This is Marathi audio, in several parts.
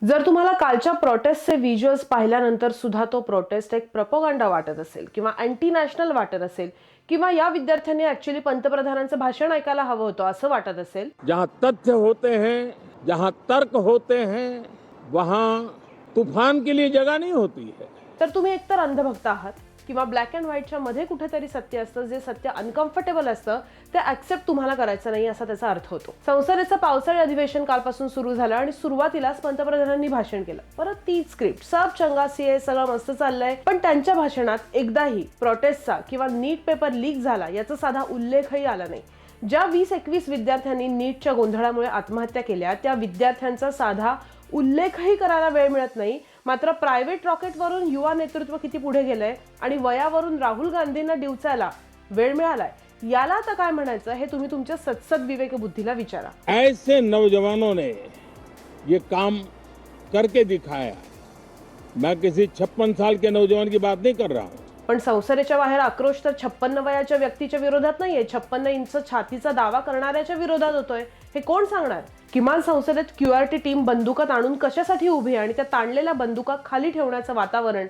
जर तुम्हाला कालच्या प्रोटेस्टचे व्हिज्युअल्स पाहिल्यानंतर सुद्धा तो प्रोटेस्ट एक प्रोपगंडा वाटत असेल किंवा अँटी नॅशनल वाटत असेल किंवा या विद्यार्थ्यांनी ऍक्च्युअली पंतप्रधानांचं भाषण ऐकायला हवं होतं असं वाटत असेल, जहां तथ्य होते हैं, जहां तर्क होते हैं, वहां तूफान के लिए जगह नहीं होती है। तर तुम्ही एकतर अंधभक्त आहात किंवा ब्लॅक अँड व्हाईटच्या मध्ये कुठेतरी सत्य असतं, जे सत्य अनकम्फर्टेबल असतं ते ऍक्सेप्ट तुम्हाला करायचं नाही असा त्याचा अर्थ होतो। संसदेचं पावसाळी अधिवेशन कालपासून सुरू झालं आणि सुरुवातीलाच पंतप्रधानांनी भाषण केलं। परत तीच स्क्रिप्ट, सब चंगासी आहे, सगळं मस्त चाललंय, पण त्यांच्या भाषणात एकदाही प्रोटेस्टचा किंवा नीट पेपर लीक झाला याचा साधा उल्लेखही आला नाही। ज्या 20-21 विद्यार्थ्यांनी नीटच्या गोंधळामुळे आत्महत्या केल्या त्या विद्यार्थ्यांचा साधा उल्लेखही करायला वेळ मिळत नाही। मात्र प्रायव्हेट रॉकेटवरून युवा नेतृत्व किती पुढे गेलंय आणि वयावरून राहुल गांधींना डिवचायला वेळ मिळालाय, याला आता काय म्हणायचं हे तुम्ही तुमच्या सत्सद विवेक बुद्धीला विचारा। ऐसे नौजवानों ने ये काम करके दिखाया। मैं किसी 56 साल के नौजवान की बात नहीं कर रहा हूँ। पण संसदेच्या बाहेर आक्रोश तर 56 वयाच्या व्यक्तीच्या विरोधात नाहीये, 56 इंच छातीचा दावा करणाऱ्याच्या विरोधात होतोय। हे कोण सांगणार? किमान संसदेत क्यूआरटी टीम बंदुका ताणून कशासाठी उभी आणि त्या ताणलेल्या बंदुका खाली ठेवण्याचं वातावरण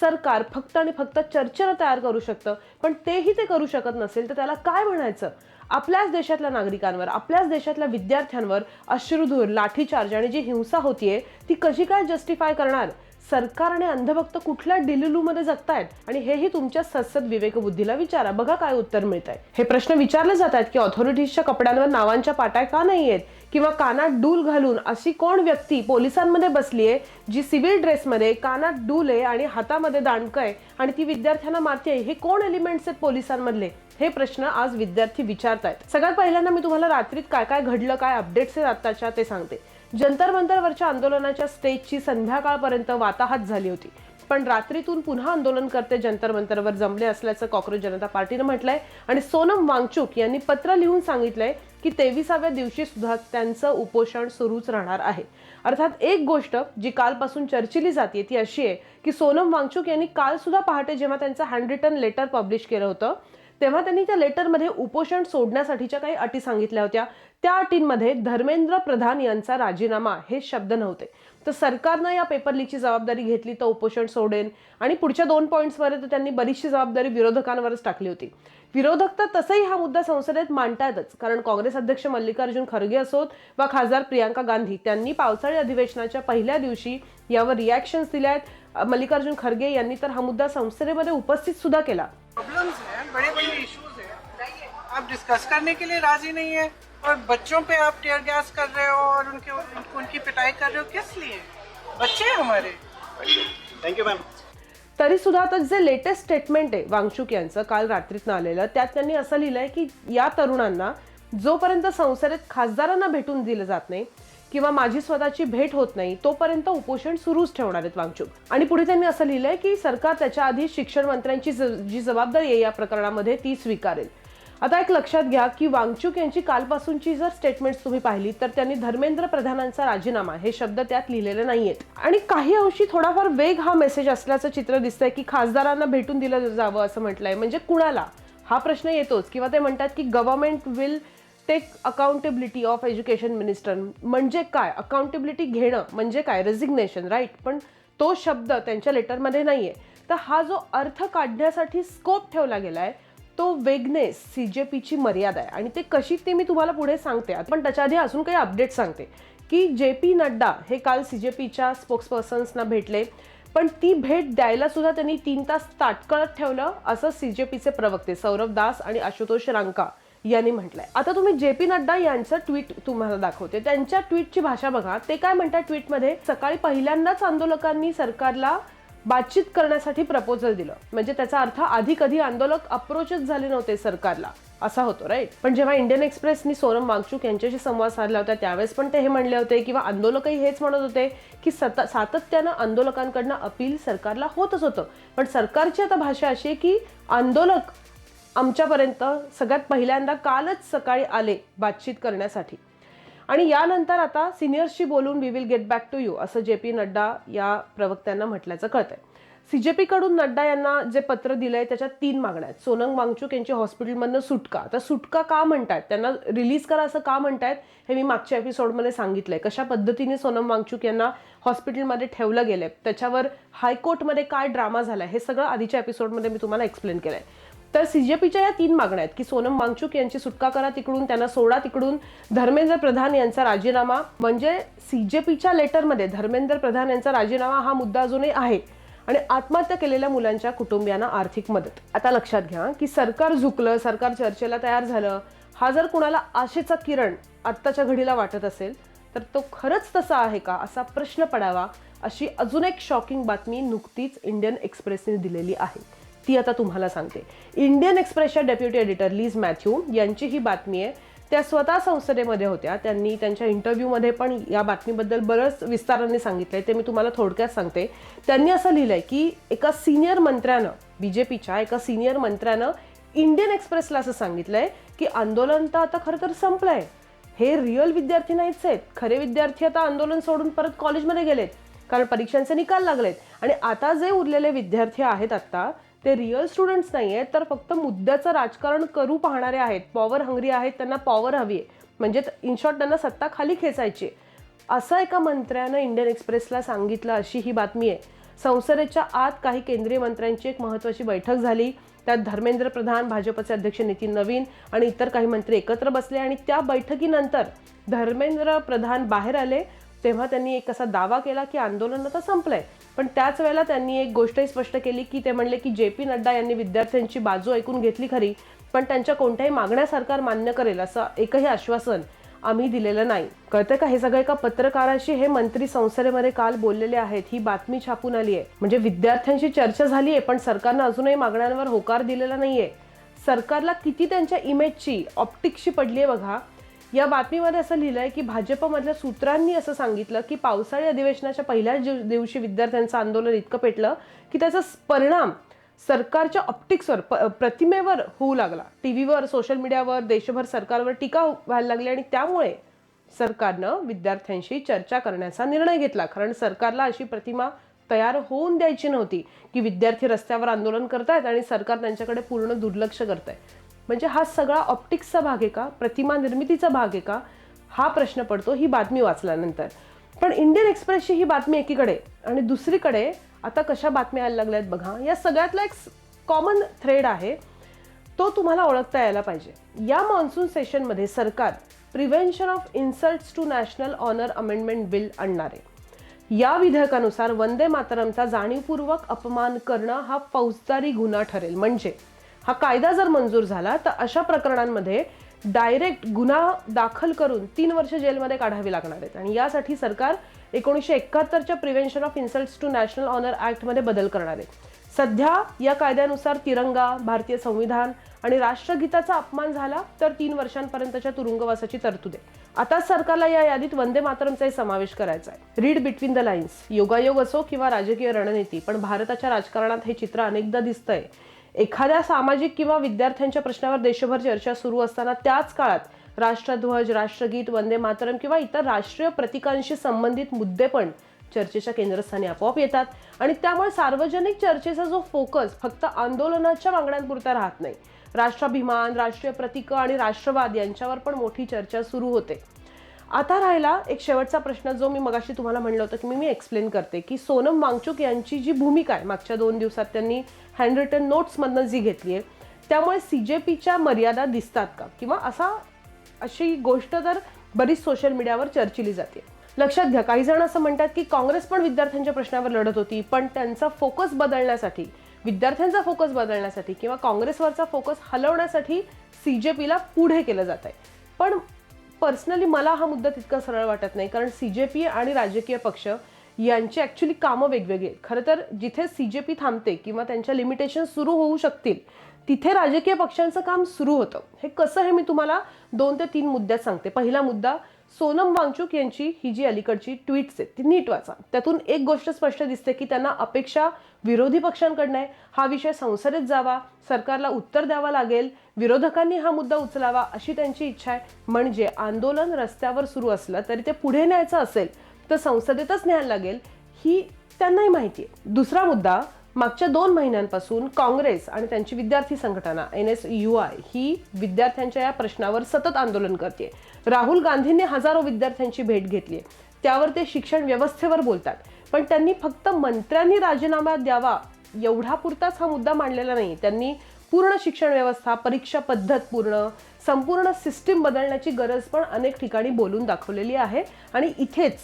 सरकार फक्त आणि फक्त चर्चेला तयार करू शकतं, पण तेही ते करू शकत नसेल तर त्याला काय म्हणायचं? आपल्याच देशातल्या नागरिकांवर, आपल्याच देशातल्या विद्यार्थ्यांवर अश्रुधूर, लाठीचार्ज आणि जी हिंसा होतीये ती कशी काय जस्टिफाय करणार? सरकार आणि अंधभक्त कुठल्या डिलुलूमध्ये जगतायत? आणि हेही तुमच्या सत्सद विवेकबुद्धीला विचारा, बघा काय उत्तर मिळतंय। हे प्रश्न विचारले जातात की ऑथॉरिटीजच्या कपड्यांवर नावांच्या पाट्या का नाही आहेत किंवा कानात डूल घालून अशी कोण व्यक्ती पोलिसांमध्ये बसलीये जी सिव्हिल ड्रेसमध्ये, कानात डूल आहे आणि हातामध्ये दांडकं आहे आणि ती विद्यार्थ्यांना मारते? हे कोण एलिमेंट्स आहेत पोलिसांमधले? हे प्रश्न आज विद्यार्थी विचारतायत। सगळ्यात पहिल्यांदा मी तुम्हाला रात्रीत काय काय घडलं, काय अपडेट्स आहेत आत्ताच्या ते सांगते। जंतर मंतरवरच्या आंदोलनाच्या स्टेजची संध्याकाळपर्यंत वाताहत झाली होती, पण रात्रीतून पुन्हा आंदोलनकर्ते जंतर मंतरवर जमले असल्याचं कॉक्रोच जनता पार्टीने म्हटलंय आणि सोनम वांगचुक यांनी पत्र लिहून सांगितलंय की 23व्या दिवशी सुद्धा त्यांचं उपोषण सुरूच राहणार आहे। अर्थात एक गोष्ट जी कालपासून चर्चिली जाते ती अशी आहे की सोनम वांगचुक यांनी काल सुद्धा पहाटे जेव्हा त्यांचं हँडरिटन लेटर पब्लिश केलं होतं तेव्हा त्यांनी त्या लेटरमध्ये उपोषण सोडण्यासाठीच्या काही अटी सांगितल्या होत्या। त्या अटींमध्ये धर्मेंद्र प्रधान यांचा राजीनामा हे शब्द नव्हते। तर सरकारनं या पेपर लीकची जबाबदारी घेतली तर उपोषण सोडेन आणि पुढच्या 2 पॉइंट्सवर तर त्यांनी बरीचशी जबाबदारी विरोधकांवरच टाकली होती। विरोधक तर तसंही हा मुद्दा संसदेत मांडतायतच, कारण काँग्रेस अध्यक्ष मल्लिकार्जुन खरगे असोत वा खासदार प्रियांका गांधी त्यांनी पावसाळी अधिवेशनाच्या पहिल्या दिवशी यावर रिॲक्शन्स दिल्या आहेत। मल्लिकार्जुन खरगे यांनी तर हा मुद्दा संसदेमध्ये उपस्थित सुद्धा केला। प्रॉब्लम्स हैं, बड़े बड़े इश्यूज हैं, आप डिस्कस करने के लिए राजी नहीं है और बच्चों पे आप टीयर गैस कर रहे हो और उनकी पिटाई कर रहे हो, किस लिए? बच्चे हैं हमारे। Thank you ma'am. तरी सुद्धा आता जे लेटेस्ट स्टेटमेंट आहे वांगचुक यांचं काल रात्रीतनं आलेलं, त्यात त्यांनी असं लिहिलंय की या तरुणांना जोपर्यंत संसदेत खासदारांना भेटून दिलं जात नाही किंवा माझी स्वतःची भेट होत नाही तोपर्यंत उपोषण सुरूच ठेवणार आहेत वांगचुक। आणि पुढे त्यांनी असं लिहिलंय की सरकार त्याच्या आधी शिक्षण मंत्र्यांची जी जबाबदारी आहे या प्रकरणामध्ये ती स्वीकारेल। आता एक लक्षात घ्या की वांगचुक यांची कालपासूनची जर स्टेटमेंट्स तुम्ही पाहिली तर त्यांनी धर्मेंद्र प्रधानांचा राजीनामा हे शब्द त्यात लिहिलेले नाहीयेत आणि काही अंशी थोडाफार वेग हा मेसेज असल्याचं चित्र दिसतंय की खासदारांना भेटून दिलं जावं असं म्हटलंय। म्हणजे कुणाला हा प्रश्न येतोच। किंवा ते म्हणतात की government will take accountability of education minister. म्हणजे काय अकाउंटेबिलिटी घेणं, म्हणजे काय रेझिग्नेशन, राईट? पण तो शब्द त्यांच्या लेटरमध्ये नाहीये। तर हा जो अर्थ काढण्यासाठी स्कोप ठेवला गेलाय तो वेगनेस सीजेपीची मर्यादा आहे आणि ते कशी ते मी तुम्हाला पुढे सांगते। पण त्याच्या आधी अजून काही अपडेट सांगते की JP नड्डा हे काल सीजेपीच्या स्पोक्सपर्सन्सना भेटले, पण ती भेट द्यायला सुद्धा त्यांनी 3 तास ताटकळत ठेवलं असं सीजेपीचे प्रवक्ते सौरभ दास आणि आशुतोष रांका यांनी म्हटलंय। आता तुम्ही JP नड्डा यांचं ट्विट तुम्हाला दाखवते, त्यांच्या ट्विटची भाषा बघा। ते काय म्हणतात ट्विटमध्ये, सकाळी पहिल्यांदाच आंदोलकांनी सरकारला बातचीत करण्यासाठी प्रपोजल दिलं, म्हणजे त्याचा अर्थ आधी कधी आंदोलक अप्रोचच झाले नव्हते सरकारला असा होतो, राईट? पण जेव्हा इंडियन एक्सप्रेसनी सोनम वांगचुक यांच्याशी संवाद साधला होता त्यावेळेस पण ते हे म्हणले होते किंवा आंदोलकही हेच म्हणत होते की सातत्यानं आंदोलकांकडनं अपील सरकारला होतच होतं, पण सरकारची आता भाषा अशी आहे की आंदोलक आमच्यापर्यंत सगळ्यात पहिल्यांदा कालच सकाळी आले बातचीत करण्यासाठी आणि यानंतर आता सिनियर्सशी बोलून we will get back to you असं JP नड्डा या प्रवक्त्यांना म्हटल्याचं कळतंय। सीजेपी कडून नड्डा यांना जे पत्र दिलंय त्याच्यात 3 मागण्या आहेत. सोनम वांगचुक यांची हॉस्पिटलमधनं सुटका. तर सुटका का म्हणतायत, त्यांना रिलीज करा असं का म्हणतायत, हे मी मागच्या एपिसोडमध्ये सांगितलंय. कशा पद्धतीने सोनम वांगचुक यांना हॉस्पिटलमध्ये ठेवलं गेलंय, त्याच्यावर हायकोर्टमध्ये काय ड्रामा झालाय, हे सगळं आधीच्या एपिसोडमध्ये मी तुम्हाला एक्सप्लेन केलंय. तर सीजेपीच्या या 3 मागण्या आहेत की सोनम वांगचुक यांची सुटका करा तिकडून, त्यांना सोडा तिकडून, धर्मेंद्र प्रधान यांचा राजीनामा. म्हणजे सीजेपीच्या लेटरमध्ये धर्मेंद्र प्रधान यांचा राजीनामा हा मुद्दा अजूनही आहे, आणि आत्महत्या केलेल्या मुलांच्या कुटुंबियांना आर्थिक मदत. आता लक्षात घ्या की सरकार झुकलं, सरकार चर्चेला तयार झालं, हा जर कुणाला आशेचा किरण आत्ताच्या घडीला वाटत असेल तर तो खरंच तसा आहे का असा प्रश्न पडावा, अशी अजून एक शॉकिंग बातमी नुकतीच इंडियन एक्सप्रेसने दिलेली आहे. ती आता तुम्हाला सांगते. इंडियन एक्सप्रेसच्या डेप्युटी एडिटर लीज मॅथ्यू यांची ही बातमी आहे. त्या स्वतः संसदेमध्ये होत्या, त्यांनी त्यांच्या इंटरव्ह्यूमध्ये पण या बातमीबद्दल बरंच विस्ताराने सांगितलंय, ते मी तुम्हाला थोडक्यात सांगते. त्यांनी असं लिहिलंय की एका सिनियर मंत्र्यानं, बीजेपीच्या एका सिनियर मंत्र्यानं इंडियन एक्सप्रेसला असं सांगितलंय की आंदोलन तर आता खरं तर संपलंय, हे रिअल विद्यार्थी नाहीच आहेत, खरे विद्यार्थी आता आंदोलन सोडून परत कॉलेजमध्ये गेलेत कारण परीक्षांचे निकाल लागलेत, आणि आता जे उरलेले विद्यार्थी आहेत आत्ता ते रिअल स्टुडंट्स नाही आहेत, तर फक्त मुद्द्याचं राजकारण करू पाहणारे आहेत, पॉवर हंग्री आहेत, त्यांना पॉवर हवी आहे, म्हणजे इन शॉर्ट त्यांना सत्ता खाली खेचायची, असं एका मंत्र्यानं इंडियन एक्सप्रेसला सांगितलं, अशी ही बातमी आहे. संसदेच्या आत काही केंद्रीय मंत्र्यांची एक महत्त्वाची बैठक झाली, त्यात धर्मेंद्र प्रधान, भाजपचे अध्यक्ष नितीन नवीन आणि इतर काही मंत्री एकत्र बसले, आणि त्या बैठकीनंतर धर्मेंद्र प्रधान बाहेर आले तेव्हा त्यांनी एक असा दावा केला की आंदोलन आता संपलंय. पण त्याच वेळेला त्यांनी एक गोष्टही स्पष्ट केली की ते म्हणले की जे.पी. नड्डा यांनी विद्यार्थ्यांची बाजू ऐकून घेतली खरी, पण त्यांच्या कोणत्याही मागण्या सरकार मान्य करेल असं एकही आश्वासन आम्ही दिलेलं नाही. कळतंय का, हे सगळं एका पत्रकाराशी हे मंत्री संसदेमध्ये काल बोललेले आहेत. ही बातमी छापून आली आहे. म्हणजे विद्यार्थ्यांशी चर्चा झाली आहे पण सरकारनं अजूनही मागण्यांवर होकार दिलेला नाहीये. सरकारला किती त्यांच्या इमेजची ऑप्टिक्सची पडली आहे बघा. या बातमीमध्ये असं लिहिलंय की भाजपमधल्या सूत्रांनी असं सांगितलं की पावसाळी अधिवेशनाच्या पहिल्याच दिवशी विद्यार्थ्यांचं आंदोलन इतकं पेटलं की त्याचा परिणाम सरकारच्या ऑप्टिक्सवर, प्रतिमेवर होऊ लागला. टीव्हीवर, सोशल मीडियावर, देशभर सरकारवर टीका व्हायला लागली, आणि त्यामुळे सरकारनं विद्यार्थ्यांशी चर्चा करण्याचा निर्णय घेतला. कारण सरकारला अशी प्रतिमा तयार होऊन द्यायची नव्हती की विद्यार्थी रस्त्यावर आंदोलन करतायत आणि सरकार त्यांच्याकडे पूर्ण दुर्लक्ष करतंय. म्हणजे हा सगळा ऑप्टिक्सचा भाग आहे का, प्रतिमा निर्मितीचा भाग आहे का, हा प्रश्न पडतो ही बातमी वाचल्यानंतर. पण इंडियन एक्सप्रेसची ही बातमी एकीकडे, आणि दुसरीकडे आता कशा बातम्या यायला लागल्यात बघा. या सगळ्यातला एक कॉमन थ्रेड आहे, तो तुम्हाला ओळखता यायला पाहिजे. या मॉन्सून सेशनमध्ये सरकार prevention of insults to national honour amendment bill आणणार आहे. या विधेयकानुसार वंदे मातरमचा जाणीवपूर्वक अपमान करणं हा फौजदारी गुन्हा ठरेल. म्हणजे हा कायदा जर मंजूर झाला तर अशा प्रकरणांमध्ये डायरेक्ट गुन्हा दाखल करून 3 वर्ष जेलमध्ये काढावी लागणार आहेत, आणि यासाठी सरकार 1971च्या prevention of insults to national honour ॲक्टमध्ये बदल करणार आहे. सध्या या कायद्यानुसार तिरंगा, भारतीय संविधान आणि राष्ट्रगीताचा अपमान झाला तर 3 वर्षांपर्यंतच्या तुरुंगवासाची तरतूद आहे. आता सरकारला या यादीत वंदे मातरमचाही समावेश करायचा आहे. Read between the lines. योगायोग असो किंवा राजकीय रणनीती, पण भारताच्या राजकारणात हे चित्र अनेकदा दिसतंय. एखाद्या सामाजिक किंवा विद्यार्थ्यांच्या प्रश्नावर देशभर चर्चा सुरू असताना त्याच काळात राष्ट्रध्वज, राष्ट्रगीत, वंदे मातरम किंवा इतर राष्ट्रीय प्रतीकांशी संबंधित मुद्दे पण चर्चेच्या केंद्रस्थानी आपोआप येतात, आणि त्यामुळे सार्वजनिक चर्चेचा जो फोकस फक्त आंदोलनाच्या मागण्यांपुरता राहत नाही. राष्ट्राभिमान, राष्ट्रीय प्रतीकं आणि राष्ट्रवाद यांच्यावर पण मोठी चर्चा सुरू होते. आता राहिला एक शेवटचा प्रश्न, जो मी मगाशी तुम्हाला म्हणलं होतं की मी एक्सप्लेन करते की सोनम वांगचुक यांची जी भूमिका आहे मागच्या 2 दिवसात त्यांनी हँडरिटन नोट्समधनं जी घेतली आहे, त्यामुळे सीजेपीच्या मर्यादा दिसतात का, किंवा अशी गोष्ट तर बरीच सोशल मीडियावर चर्चिली जाते. लक्षात घ्या, काही जण असं म्हणतात की काँग्रेस पण विद्यार्थ्यांच्या प्रश्नावर लढत होती, पण त्यांचा फोकस बदलण्यासाठी, विद्यार्थ्यांचा फोकस बदलण्यासाठी किंवा काँग्रेसवरचा फोकस हलवण्यासाठी सीजेपीला पुढे केलं जात आहे. पण पर्सनली मला हा मुद्दा तितका सरळ वाटत नाही, कारण सीजेपी आणि राजकीय पक्ष यांची ॲक्च्युली कामं वेगवेगळी आहेत. खरं तर जिथे सीजेपी थांबते किंवा त्यांच्या लिमिटेशन सुरू होऊ शकतील तिथे राजकीय पक्षांचं काम सुरू होतं. हे कसं हे मी तुम्हाला 2 ते 3 मुद्द्यात सांगते. पहिला मुद्दा, सोनम वांगचुक यांची ही जी अलीकडची ट्विट्स आहेत ती नीट वाचा. त्यातून एक गोष्ट स्पष्ट दिसते की त्यांना अपेक्षा विरोधी पक्षांकडनं आहे, हा विषय संसदेत जावा, सरकारला उत्तर द्यावं लागेल, विरोधकांनी हा मुद्दा उचलावा अशी त्यांची इच्छा आहे. म्हणजे आंदोलन रस्त्यावर सुरू असलं तरी ते पुढे न्यायचं असेल तर संसदेतच न्यायला लागेल, ही त्यांनाही माहिती आहे. दुसरा मुद्दा, मागच्या 2 महिन्यांपासून काँग्रेस आणि त्यांची विद्यार्थी संघटना NSUI ही विद्यार्थ्यांच्या या प्रश्नावर सतत आंदोलन करते. राहुल गांधींनी हजारो विद्यार्थ्यांची भेट घेतली. त्यावर ते शिक्षण व्यवस्थेवर बोलतात, पण त्यांनी फक्त मंत्र्यांनी राजीनामा द्यावा एवढा पुरताच हा मुद्दा मांडलेला नाही. त्यांनी पूर्ण शिक्षण व्यवस्था, परीक्षा पद्धत संपूर्ण सिस्टीम बदलण्याची गरज पण अनेक ठिकाणी बोलून दाखवलेली आहे. आणि इथेच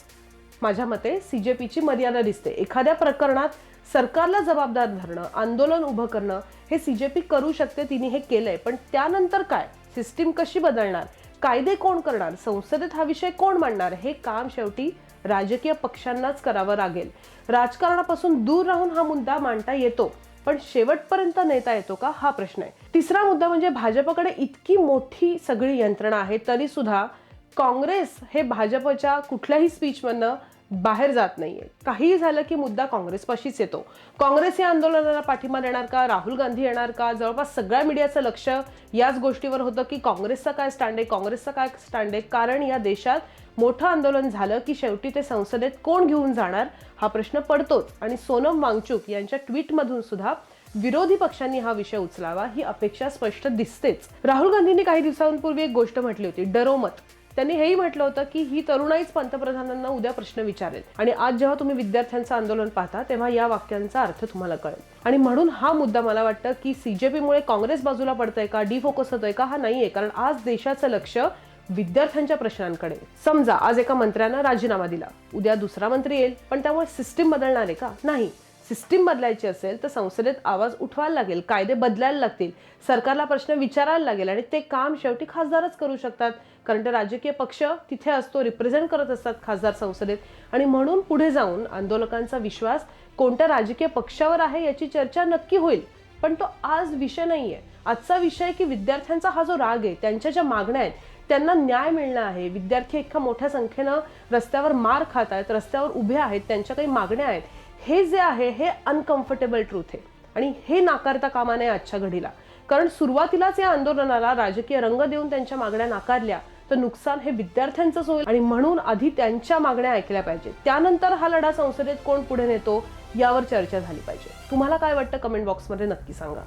माझ्या मते CJPची मर्यादा दिसते. एखाद्या प्रकरणात सरकारला जबाबदार धरणं, आंदोलन उभं करणं हे CJP करू शकते, तिने हे केलंय. पण त्यानंतर काय, सिस्टीम कशी बदलणार, कायदे कोण करणार, संसदेत हा विषय कोण मांडणार, हे काम शेवटी राजकीय पक्षांनाच करावं लागेल. राजकारणापासून दूर राहून हा मुद्दा मांडता येतो, पण शेवटपर्यंत नेता येतो का, हा प्रश्न आहे. तिसरा मुद्दा म्हणजे भाजपकडे इतकी मोठी सगळी यंत्रणा आहे तरी सुद्धा काँग्रेस हे भाजपच्या कुठल्याही स्पीचमधनं बाहेर जात नाहीये. काहीही झालं की मुद्दा काँग्रेसपाशीच येतो. काँग्रेस या आंदोलनाला पाठिंबा देणार का, राहुल गांधी येणार का, जवळपास सगळ्या मीडियाचं लक्ष याच गोष्टीवर होतं की काँग्रेसचा काय स्टँड आहे, कारण या देशात मोठं आंदोलन झालं की शेवटी ते संसदेत कोण घेऊन जाणार हा प्रश्न पडतोच. आणि सोनम वांगचुक यांच्या ट्विटमधून सुद्धा विरोधी पक्षांनी हा विषय उचलावा ही अपेक्षा स्पष्ट दिसतेच. राहुल गांधींनी काही दिवसांपूर्वी एक गोष्ट म्हटली होती, डरो मत. त्यांनी हेही म्हटलं होतं की ही तरुणाईच पंतप्रधानांना उद्या प्रश्न विचारेल. आणि आज जेव्हा तुम्ही विद्यार्थ्यांचं आंदोलन पाहता तेव्हा या वाक्यांचा अर्थ तुम्हाला कळेल. आणि म्हणून हा मुद्दा मला वाटतं की CJPमुळे काँग्रेस बाजूला पडतंय का, डिफोकस होतोय का, हा नाहीये. कारण आज देशाचं लक्ष विद्यार्थ्यांच्या प्रश्नांकडे. समजा आज एका मंत्र्यानं राजीनामा दिला, उद्या दुसरा मंत्री येईल, पण त्यामुळे सिस्टीम बदलणार आहे का, नाही. सिस्टीम बदलायची असेल तर संसदेत आवाज उठवायला लागेल, कायदे बदलायला लागतील, सरकारला प्रश्न विचारायला लागेल. आणि ते काम शेवटी खासदारच करू शकतात, कारण ते राजकीय पक्ष तिथे असतो, रिप्रेझेंट करत असतात खासदार संसदेत. आणि म्हणून पुढे जाऊन आंदोलकांचा विश्वास कोणत्या राजकीय पक्षावर आहे याची चर्चा नक्की होईल, पण तो आज विषय नाहीये. आजचा विषय की विद्यार्थ्यांचा हा जो राग आहे, त्यांच्या ज्या मागण्या आहेत त्यांना न्याय मिळणं आहे. विद्यार्थी इतक्या मोठ्या संख्येनं रस्त्यावर मार खात आहेत, रस्त्यावर उभे आहेत, त्यांच्या काही मागण्या आहेत. हे जे आहे हे अनकम्फर्टेबल ट्रूथ आहे आणि हे नाकारता कामा नये आजच्या घडीला. कारण सुरुवातीलाच या आंदोलनाला राजकीय रंग देऊन त्यांच्या मागण्या नाकारल्या तर नुकसान हे विद्यार्थ्यांचंच होईल. आणि म्हणून आधी त्यांच्या मागण्या ऐकल्या पाहिजेत, त्यानंतर हा लढा संसदेत कोण पुढे नेतो यावर चर्चा झाली पाहिजे. तुम्हाला काय वाटतं कमेंट बॉक्समध्ये नक्की सांगा.